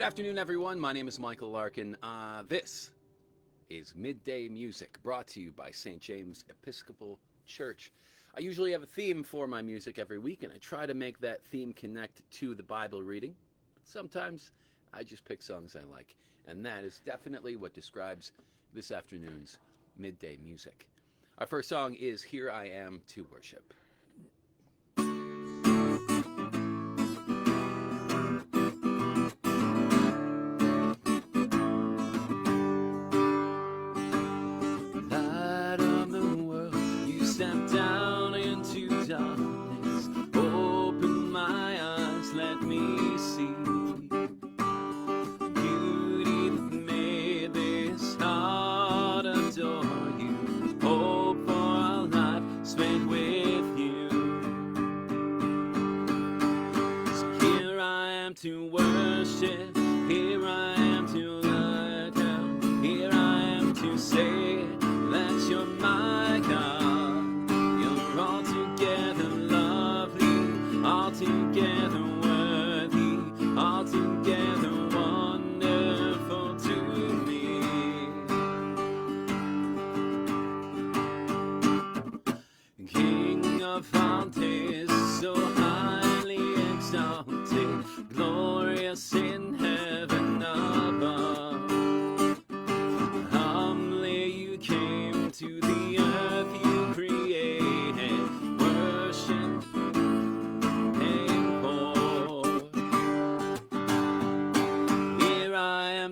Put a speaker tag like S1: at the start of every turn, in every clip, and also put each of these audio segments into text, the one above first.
S1: Good afternoon, everyone. My name is Michael Larkin. This is Midday Music, brought to you by St. James Episcopal Church. I usually have a theme for my music every week, and I try to make that theme connect to the Bible reading. But sometimes I just pick songs I like, and that is definitely what describes this afternoon's Midday Music. Our first song is Here I Am to Worship.
S2: Down into darkness, open my eyes, let me see beauty that made this heart adore you, hope for a life spent with you. So here I am to worship, here I am to lie down, here I am to say that you're my God. Altogether worthy, altogether wonderful to me. King of all days, so highly exalted, glorious in heaven above. Humbly you came to the earth you created, worship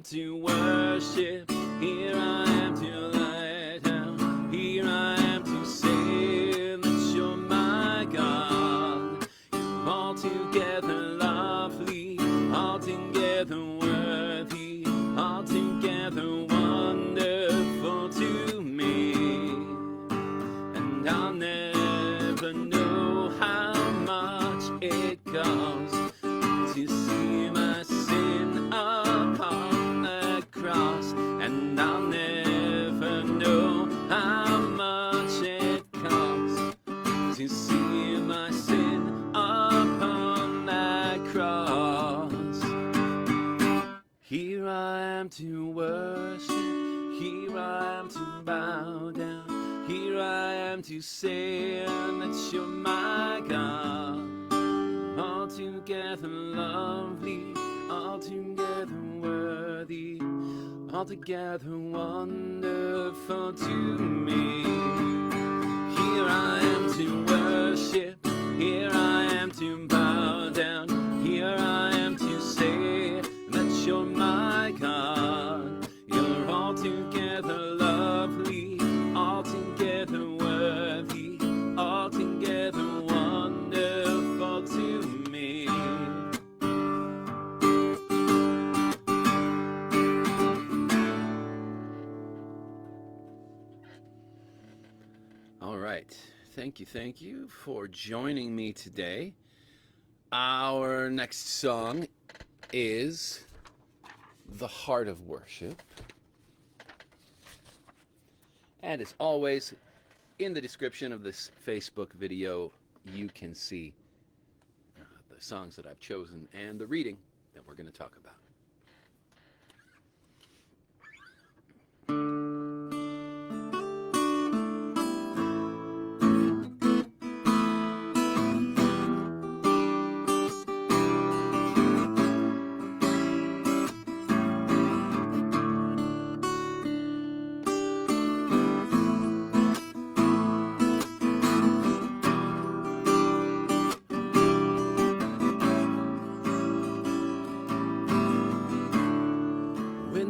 S2: to worship, here I am to lie down, here I am to say that you're my God. You're altogether lovely, altogether worthy, altogether wonderful to me. And I'll never know how much it costs to see my sin upon cross, and I'll never know how much it costs to see my sin upon that cross. Here I am to worship, here I am to bow down, here I am to say that you're my God. Altogether lovely, altogether worthy, altogether wonderful to me. Here I am to worship, here I am to bow down, here I am to say that you're my God. You're altogether lovely, altogether worthy, altogether wonderful to me.
S1: All right. Thank you for joining me today. Our next song is The Heart of Worship. And as always, in the description of this Facebook video, you can see the songs that I've chosen and the reading that we're going to talk about.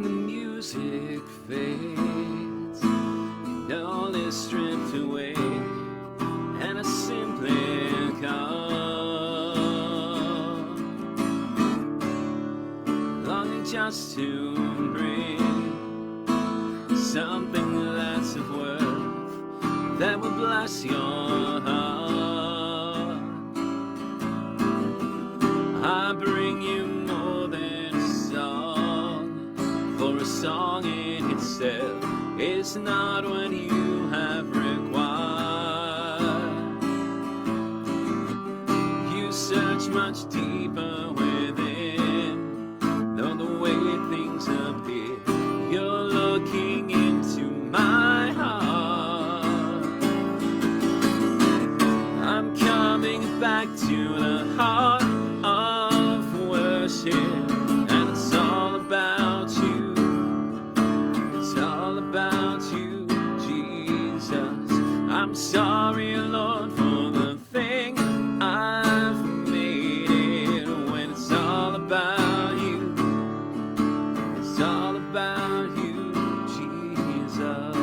S2: Music fades, and all is stripped away, and I simply come, longing just to bring something that's of worth, that will bless your heart. I bring you more than a song, for a song in itself is not what you have required. You search much deeper within, though the coming back to the heart of worship, and it's all about you. It's all about you, Jesus. I'm sorry, Lord, for the thing I've made it when it's all about you. It's all about you, Jesus.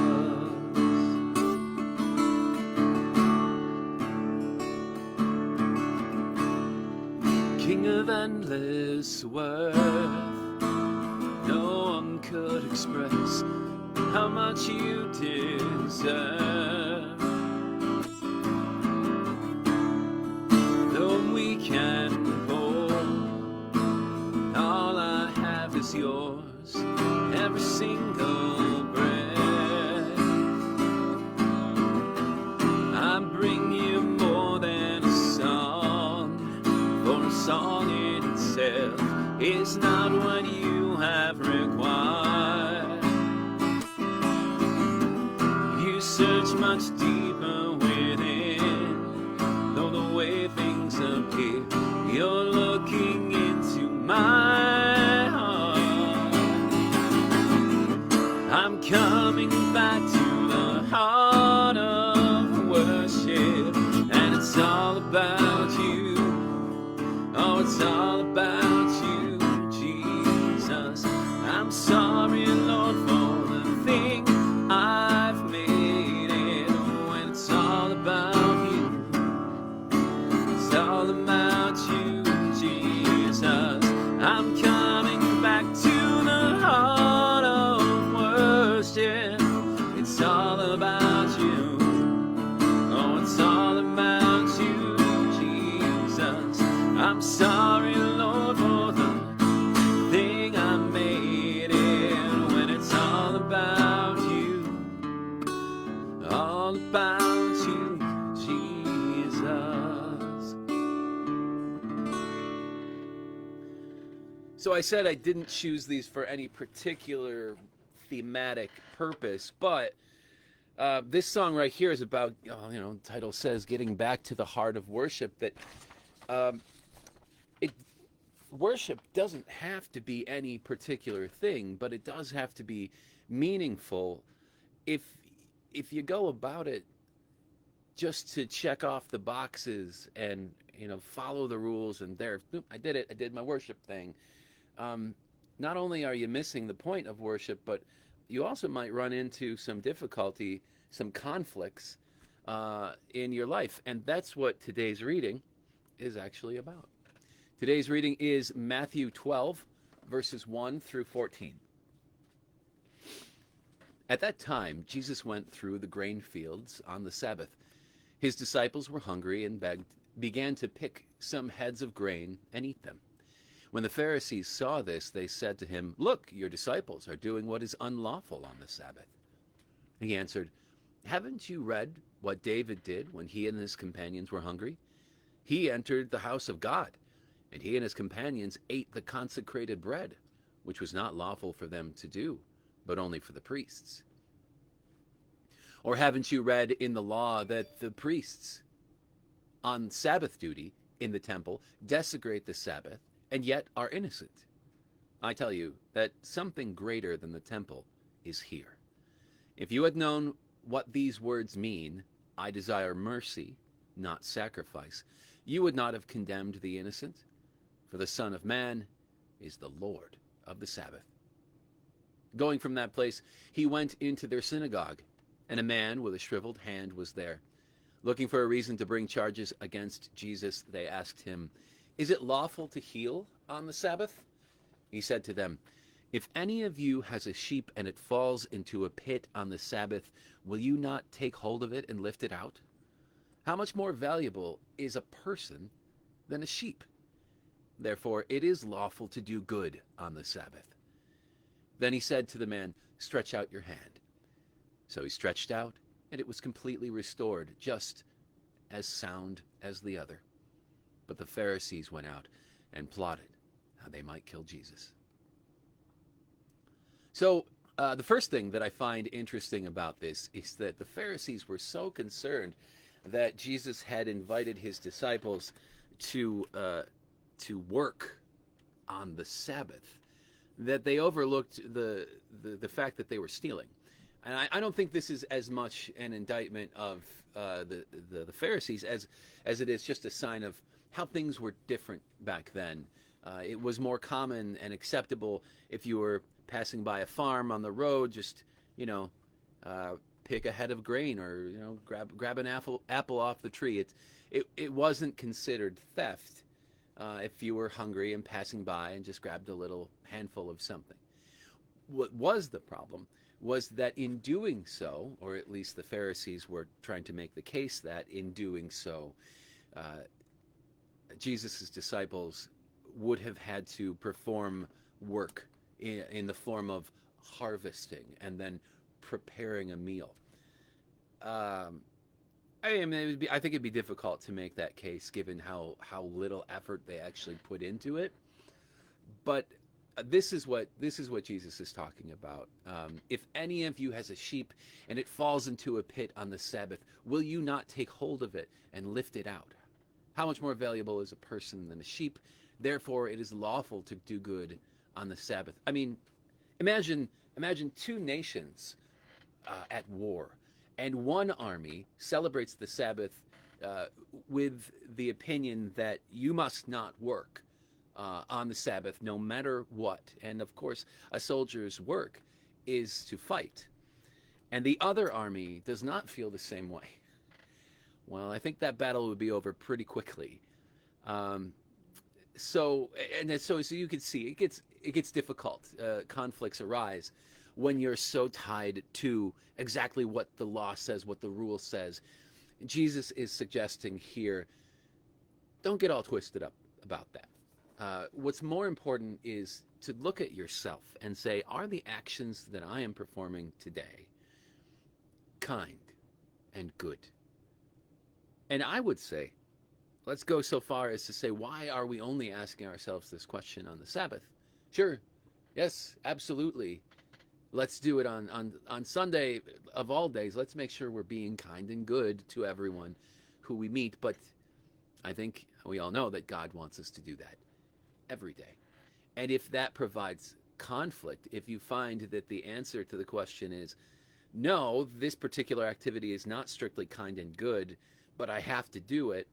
S2: King of endless worth, no one could express how much you deserve. Though we can pour, all I have is yours, every single breath. I bring you more than a song, for a song in itself is not what you have required. You search much deeper within, though the way things appear, you're looking into my heart. I'm coming back to the heart of worship, and it's all about you. Oh, it's all about you, Jesus. I'm sorry, Lord, for the thing I've made it when it's all about you. It's all about you, Jesus. I'm coming back to the heart of worship. It's all about you. Oh, it's all about you, Jesus. I'm sorry, Lord, for the thing I made it when it's all about you. All about you, Jesus.
S1: So I said I didn't choose these for any particular thematic purpose, but this song right here is about, the title says, getting back to the heart of worship. That worship doesn't have to be any particular thing, but it does have to be meaningful. If you go about it just to check off the boxes and follow the rules and I did it, I did my worship thing, not only are you missing the point of worship, but you also might run into some difficulty, some conflicts in your life. And that's what today's reading is actually about. Today's reading is Matthew 12, verses 1 through 14. At that time, Jesus went through the grain fields on the Sabbath. His disciples were hungry and began to pick some heads of grain and eat them. When the Pharisees saw this, they said to him, "Look, your disciples are doing what is unlawful on the Sabbath." He answered, "Haven't you read what David did when he and his companions were hungry? He entered the house of God, and he and his companions ate the consecrated bread, which was not lawful for them to do, but only for the priests. Or haven't you read in the law that the priests on Sabbath duty in the temple desecrate the Sabbath and yet are innocent? I tell you that something greater than the temple is here. If you had known what these words mean, 'I desire mercy, not sacrifice,' you would not have condemned the innocent, for the Son of Man is the Lord of the Sabbath." Going from that place, he went into their synagogue, and a man with a shriveled hand was there. Looking for a reason to bring charges against Jesus, they asked him, "Is it lawful to heal on the Sabbath?" He said to them, "If any of you has a sheep and it falls into a pit on the Sabbath, will you not take hold of it and lift it out? How much more valuable is a person than a sheep? Therefore, it is lawful to do good on the Sabbath." Then he said to the man, "Stretch out your hand." So he stretched out, and it was completely restored, just as sound as the other. But the Pharisees went out and plotted how they might kill Jesus. So the first thing that I find interesting about this is that the Pharisees were so concerned that Jesus had invited his disciples to work on the Sabbath, that they overlooked the fact that they were stealing. And I don't think this is as much an indictment of the Pharisees as it is just a sign of how things were different back then. It was more common and acceptable if you were passing by a farm on the road, just, you know, pick a head of grain, or, you know, grab an apple off the tree. It wasn't considered theft if you were hungry and passing by and just grabbed a little handful of something. What was the problem was that in doing so, or at least the Pharisees were trying to make the case that in doing so, Jesus' disciples would have had to perform work in the form of harvesting and then preparing a meal. I mean, I think it'd be difficult to make that case given how little effort they actually put into it. But this is what Jesus is talking about. If any of you has a sheep and it falls into a pit on the Sabbath, will you not take hold of it and lift it out? How much more valuable is a person than a sheep? Therefore, it is lawful to do good on the Sabbath. I mean, imagine two nations at war, and one army celebrates the Sabbath with the opinion that you must not work on the Sabbath, no matter what. And of course, a soldier's work is to fight. And the other army does not feel the same way. Well, I think that battle would be over pretty quickly. So you can see it gets difficult. Conflicts arise when you're so tied to exactly what the law says, what the rule says. Jesus is suggesting here, don't get all twisted up about that. What's more important is to look at yourself and say, are the actions that I am performing today kind and good? And I would say, let's go so far as to say, why are we only asking ourselves this question on the Sabbath? Sure, yes, absolutely. Let's do it on Sunday of all days. Let's make sure we're being kind and good to everyone who we meet. But I think we all know that God wants us to do that every day. And if that provides conflict, if you find that the answer to the question is, no, this particular activity is not strictly kind and good, but I have to do it,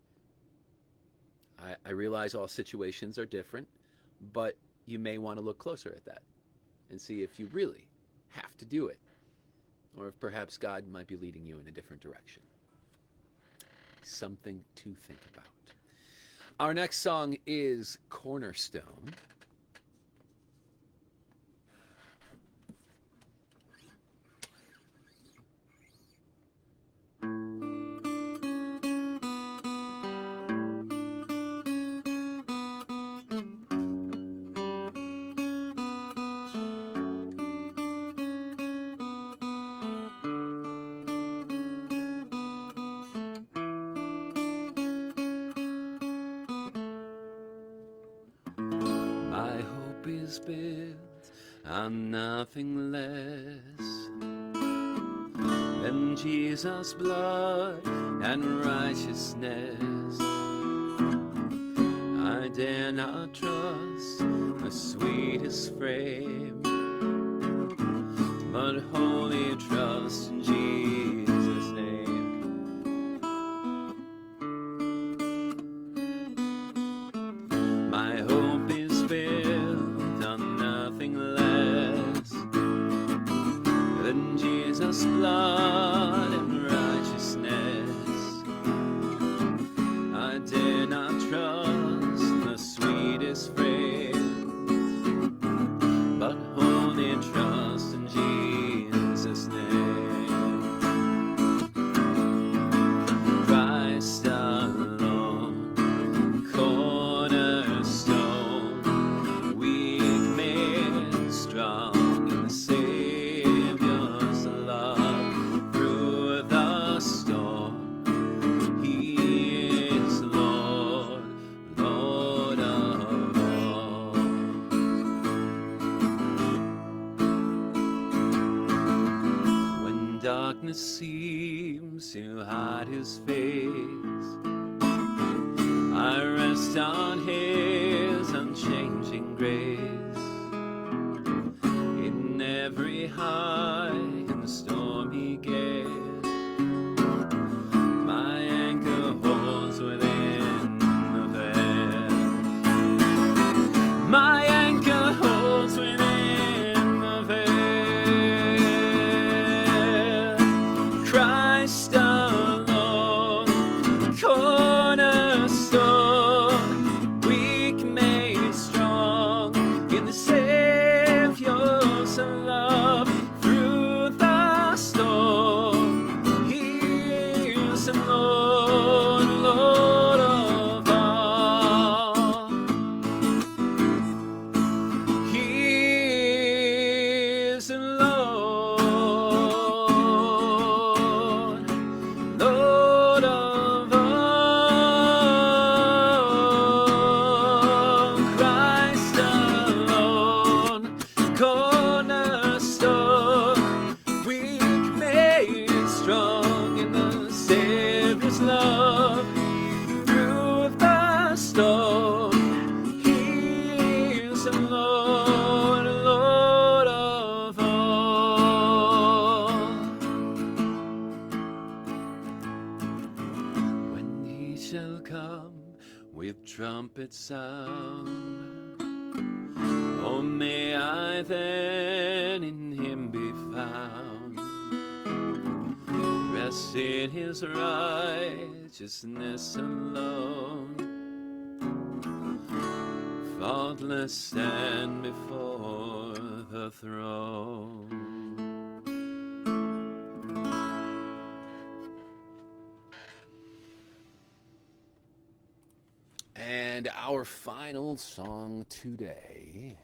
S1: I realize all situations are different, but you may want to look closer at that and see if you really have to do it, or if perhaps God might be leading you in a different direction. Something to think about. Our next song is Cornerstone.
S2: My hope is built on nothing less than Jesus' blood and righteousness. I dare not trust the sweetest frame, but wholly trust in Jesus' name. My hope is built on nothing less than Jesus' blood and righteousness. I dare not trust the sweetest frame, but wholly trust in Jesus' name. Christ alone, cornerstone, weak made strong in the Savior's love. Through the storm, He is Lord, Lord of all. When darkness seems to hide at his face. I rest on his unchanging grace. In every high and stormy gale, my anchor holds within the veil. My anchor holds within the veil. Christ alone, cornerstone, weak made strong in the Savior's love. Through the storm, He is the Lord, Lord of all. He is the Lord, Lord of all. Christ alone, cornerstone, weak made strong in the Savior's love. Through the storm, He is the Lord, Lord of all. When He shall come with trumpet sound, oh, may I then in Him be found, rest in His righteousness alone, faultless stand before the throne.
S1: And our final song today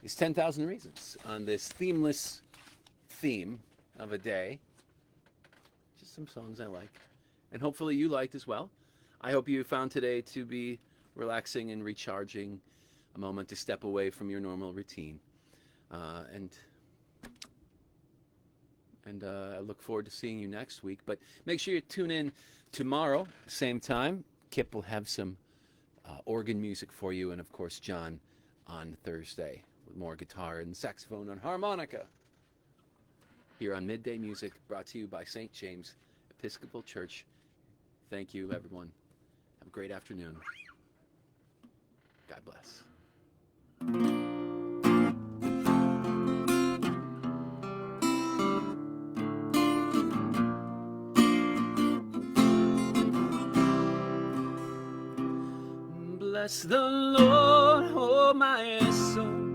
S1: is 10,000 Reasons on this themeless theme of a day. Just some songs I like, and hopefully you liked as well. I hope you found today to be relaxing and recharging, a moment to step away from your normal routine. I look forward to seeing you next week. But make sure you tune in tomorrow, same time. Kip will have some organ music for you, and of course John on Thursday with more guitar and saxophone and harmonica here on Midday Music, brought to you by St. James Episcopal Church. Thank you, everyone. Have a great afternoon. God bless.
S2: Bless the Lord, oh my soul,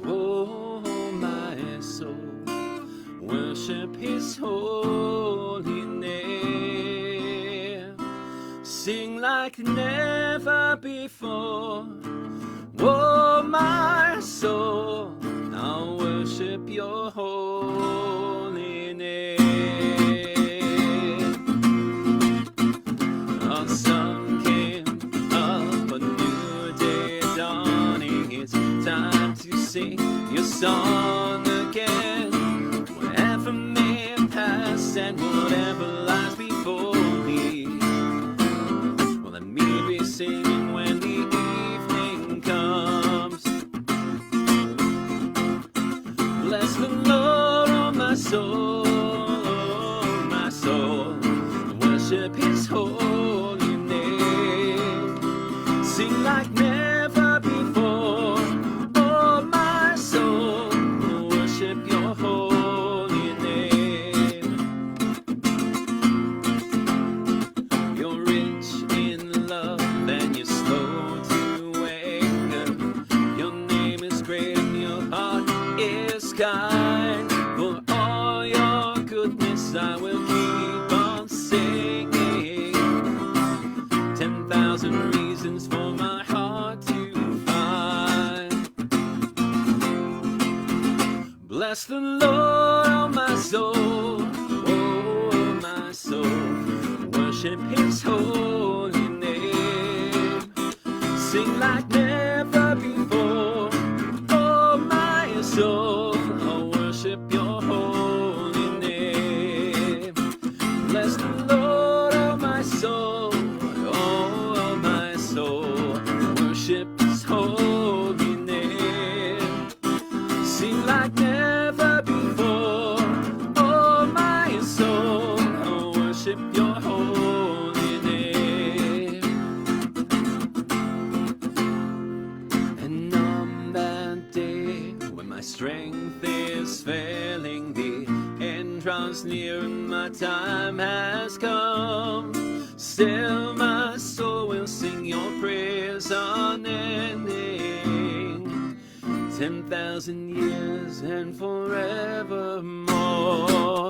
S2: oh my soul. Worship His holy name. Sing like never before, oh my soul. I'll worship Your holy name. A sun came up, a new day dawning. It's time to sing Your song again. Whatever may have passed and whatever lies before me, well, let me be singing when the evening comes. Bless the Lord, oh my soul, oh my soul. Worship His holy name. Sing like never before, oh my soul. Worship Your holy name. You're rich in love and You're slow to anger. Your name is great and Your heart is kind. For all Your goodness I will keep on singing. 10,000 reasons for my heart to find. Bless the Lord, oh my soul, oh my soul. Worship His holy name. Sing like never before, oh my soul. strength is failing, the end draws near and my time has come. Still my soul will sing your praise unending, 10,000 years and forevermore.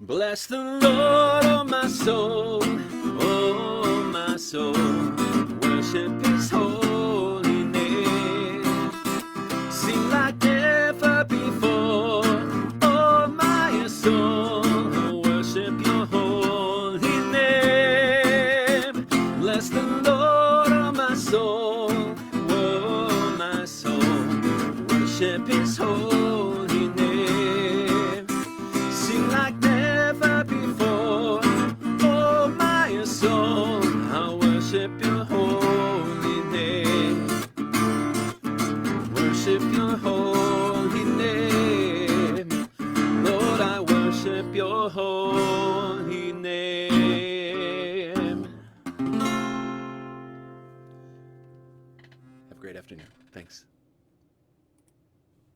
S2: Bless the Lord, oh my soul, oh my soul. Worship his holy name. Sing like never before, oh my soul. Worship your holy name. Bless the Lord, oh my soul, oh my soul. Worship his holy name. Sing like never before, oh my soul. I'll worship your holy name. Worship your holy name. Lord, I worship your holy name.
S1: Have a great afternoon. Thanks.